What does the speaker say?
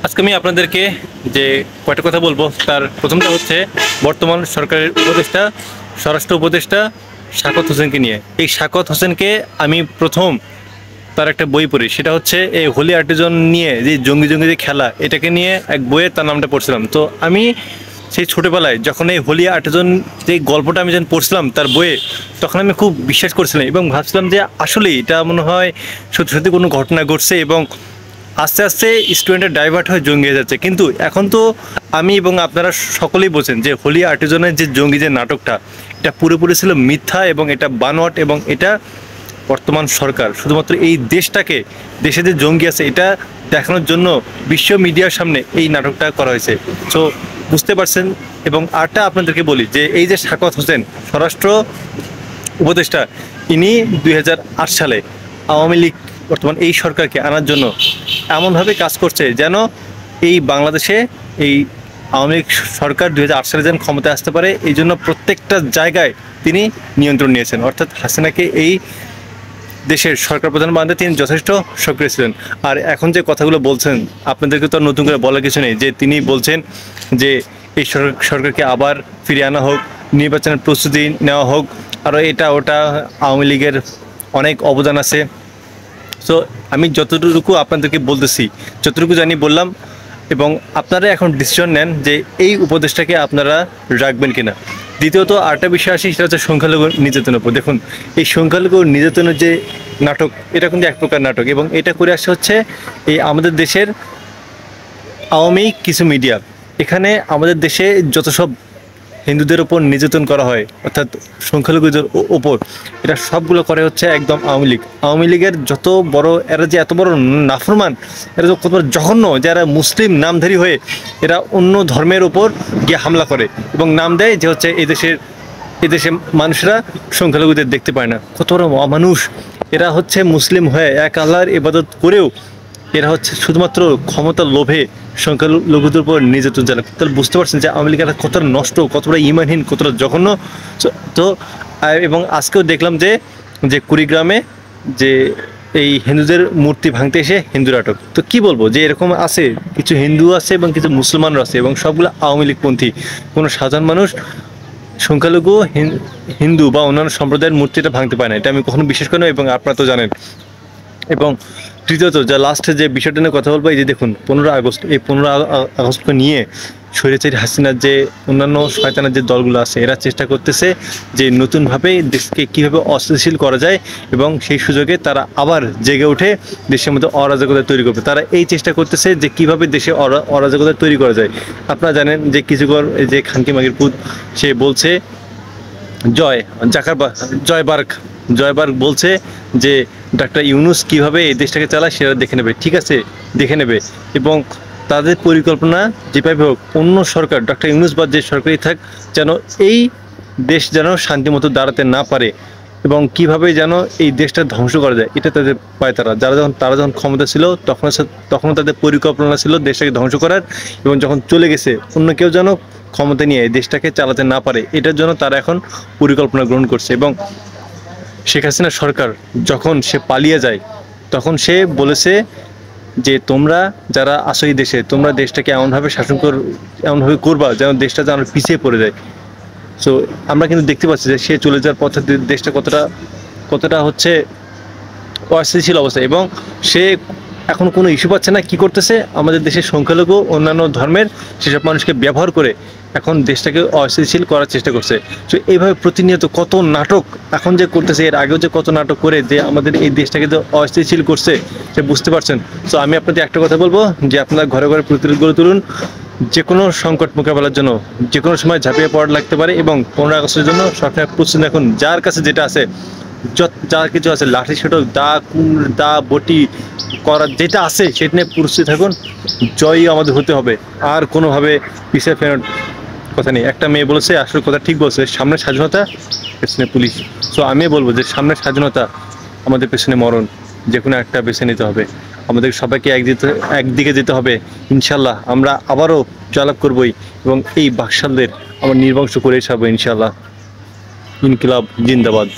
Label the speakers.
Speaker 1: আজকে আমি আপনাদেরকে যে কয়টা কথা বলবো তার প্রথমটা হচ্ছে বর্তমান সরকারের উপদেষ্টা স্বরাষ্ট্র উপদেষ্টা শাকত হোসেনকে নিয়ে। এই শাকত হোসেনকে আমি প্রথম তার একটা বই পড়ি, সেটা হচ্ছে এই হোলি আর্টিজন নিয়ে যে জঙ্গি যে খেলা, এটাকে নিয়ে এক বইয়ে তার নামটা পড়ছিলাম। তো আমি সেই ছোটোবেলায় যখন এই হোলি আর্টিজন যে গল্পটা আমি যখন পড়ছিলাম তার বইয়ে, তখন আমি খুব বিশ্বাস করছিলাম এবং ভাবছিলাম যে আসলেই এটা মনে হয় সত্যি সত্যি কোনো ঘটনা ঘটছে এবং আস্তে আস্তে স্টুডেন্টের ডাইভার্ট হয়ে জঙ্গি হয়ে যাচ্ছে। কিন্তু এখন তো আমি এবং আপনারা সকলেই বলছেন যে হোলি আর্টিজনের যে জঙ্গি যে নাটকটা, এটা পুরোপুরি ছিল মিথ্যা এবং এটা বানোয়াট এবং এটা বর্তমান সরকার শুধুমাত্র এই দেশটাকে, দেশে যে জঙ্গি আছে এটা দেখানোর জন্য বিশ্ব মিডিয়ার সামনে এই নাটকটা করা হয়েছে। সো বুঝতে পারছেন। এবং আরটা আপনাদেরকে বলি যে এই যে শাকত হোসেন স্বরাষ্ট্র উপদেষ্টা, ইনি 2008 সালে আওয়ামী লীগ বর্তমান এই সরকারকে আনার জন্য এমনভাবে কাজ করছে যেন এই বাংলাদেশে এই আওয়ামী লীগ সরকার 2008 সালে যেন ক্ষমতায় আসতে পারে। এই জন্য প্রত্যেকটা জায়গায় তিনি নিয়ন্ত্রণ নিয়েছেন, অর্থাৎ হাসিনাকে এই দেশের সরকার প্রধান বানাতে তিনি যথেষ্ট সক্রিয় ছিলেন। আর এখন যে কথাগুলো বলছেন আপনাদেরকে তো নতুন করে বলার কিছু নেই, যে তিনি বলছেন যে এই সরকারকে আবার ফিরিয়ে আনা হোক, নির্বাচনের প্রস্তুতি নেওয়া হোক, আরও এটা ওটা, আওয়ামী লীগের অনেক অবদান আছে। সো আমি যতটুকু আপনাদেরকে বলতেছি, যতটুকু জানি বললাম, এবং আপনারা এখন ডিসিশন নেন যে এই উপদেশটাকে আপনারা রাখবেন কিনা। দ্বিতীয়ত আরেকটা বিষয় আসি, সেটা হচ্ছে সংখ্যালঘু নির্যাতনের উপর। দেখুন, এই সংখ্যালঘু নির্যাতনের যে নাটক, এটা কিন্তু এক প্রকার নাটক এবং এটা করে আসে হচ্ছে এই আমাদের দেশের আওয়ামী কিছু মিডিয়া। এখানে আমাদের দেশে যত সব হিন্দুদের ওপর নির্যাতন করা হয়, অর্থাৎ সংখ্যালঘুদের ওপর, এটা সবগুলো করে হচ্ছে একদম আওয়ামী লীগ। আওয়ামী লীগের যত বড়, এরা যে এত বড় নাফরমান, এরা কত বড় জঘন্য, যারা মুসলিম নামধারী হয়ে এরা অন্য ধর্মের ওপর গিয়ে হামলা করে এবং নাম দেয় যে হচ্ছে এদেশে মানুষরা সংখ্যালঘুদের দেখতে পায় না। কত বড় অমানুষ এরা হচ্ছে! মুসলিম হয়ে এক আল্লাহর ইবাদত করেও এরা হচ্ছে শুধুমাত্র ক্ষমতার লোভে সংখ্যালঘুদের উপর নির্যাতন চালায়। তাহলে বুঝতে পারছেন যে আওয়ামী লীগের কতটা নষ্ট, কতটা ইমানহীন, কতটা জঘন্য। তো এবং আজকেও দেখলাম যে কুড়িগ্রামে যে এই হিন্দুদের মূর্তি ভাঙতে এসে হিন্দুর আটক। তো কি বলবো, যে এরকম আছে, কিছু হিন্দু আছে এবং কিছু মুসলমানরা আছে এবং সবগুলো আওয়ামী লীগপন্থী। কোনো সাধারণ মানুষ সংখ্যালঘু হিন্দু বা অন্যান্য সম্প্রদায়ের মূর্তিটা ভাঙতে পারে না, এটা আমি কখনো বিশ্বাস করি না এবং আপনারা তো জানেন। এবং তৃতীয়ত যা লাস্টে যে বিষয়টা নিয়ে কথা বলবো, এই যে দেখুন 15 আগস্ট, এই 15 আগস্টকে নিয়ে স্বৈরাচারী হাসিনার যে অন্যান্য শয়তানের যে দলগুলো আছে, এরা চেষ্টা করতেছে যে নতুনভাবে দেশকে কীভাবে অস্থিতিশীল করা যায় এবং সেই সুযোগে তারা আবার জেগে উঠে দেশের মধ্যে অরাজকতা তৈরি করবে। তারা এই চেষ্টা করতেছে যে কীভাবে দেশে অরাজকতা তৈরি করা যায়। আপনারা জানেন যে কিছুক্ষণ যে খানকি মাগির পুত, সে বলছে জয়বার্গ বলছে যে ডক্টর ইউনূস কীভাবে এই দেশটাকে চালায় সেটা দেখে নেবে। ঠিক আছে, দেখে নেবে এবং তাদের পরিকল্পনা যেভাবে হোক, অন্য সরকার, ডক্টর ইউনূস বা যে সরকারই থাক, যেন এই দেশ যেন শান্তিমতো দাঁড়াতে না পারে এবং কিভাবে যেন এই দেশটা ধ্বংস করা যায়, এটা তাদের পায়। তারা যখন ক্ষমতা ছিল তখন তাদের পরিকল্পনা ছিল দেশটাকে ধ্বংস করার, এবং যখন চলে গেছে অন্য কেউ যেন ক্ষমতা নিয়ে এই দেশটাকে চালাতে না পারে, এটার জন্য তারা এখন পরিকল্পনা গ্রহণ করছে। এবং শেখ হাসিনা সরকার যখন সে পালিয়ে যায়, তখন সে বলেছে যে তোমরা যারা আসো এই দেশে, তোমরা দেশটাকে এমনভাবে এমনভাবে করবা যেন দেশটা যেন পিছিয়ে পড়ে যায়। সো আমরা কিন্তু দেখতে পাচ্ছি যে সে চলে যাওয়ার পথে দেশটা কতটা হচ্ছে অস্থিতিশীল অবস্থা, এবং সে এখন কোনো ইস্যু পাচ্ছে না। কি করতেছে, আমাদের দেশের সংখ্যালঘু অন্যান্য ধর্মের সেসব মানুষকে ব্যবহার করে এখন দেশটাকে অস্থিতিশীল করার চেষ্টা করছে। তো এইভাবে প্রতিনিয়ত কত নাটক এখন যে করতেছে, এর আগেও যে কত নাটক করে যে আমাদের এই দেশটাকে যে অস্থিতিশীল করছে, সে বুঝতে পারছেন। তো আমি আপনাদের একটা কথা বলবো যে আপনারা ঘরে ঘরে প্রতিরোধ গড়ে তুলুন। যে কোনো সংকট মোকাবেলার জন্য যে কোনো সময় ঝাঁপিয়ে পড়া লাগতে পারে, এবং 15 আগস্টের জন্য সবসময় প্রস্তুত থাকুন। যার কাছে যেটা আছে, যা কিছু আছে, লাঠি ছোটো, দা বটি করার যেটা আছে সেটা নিয়ে প্রস্তুত থাকুন। জয়ী আমাদের হতে হবে, আর কোনোভাবে পিছিয়ে ফেরার কথা নেই। একটা মেয়ে বলেছে, আসলে কথা ঠিক বলছে, সামনে স্বাধীনতা, পেছনে পুলিশ। সো আমি বলবো যে সামনে স্বাধীনতা, আমাদের পেছনে মরণ, যে কোনো একটা বেছে নিতে হবে। আমাদের সবাইকে একদিকে যেতে হবে। ইনশাল্লাহ আমরা আবারও জয়লাভ করবই এবং এই বাকশালদের আমরা নির্বংশ করে ছাড়বো ইনশাল্লাহ। ইনকিলাব জিন্দাবাদ।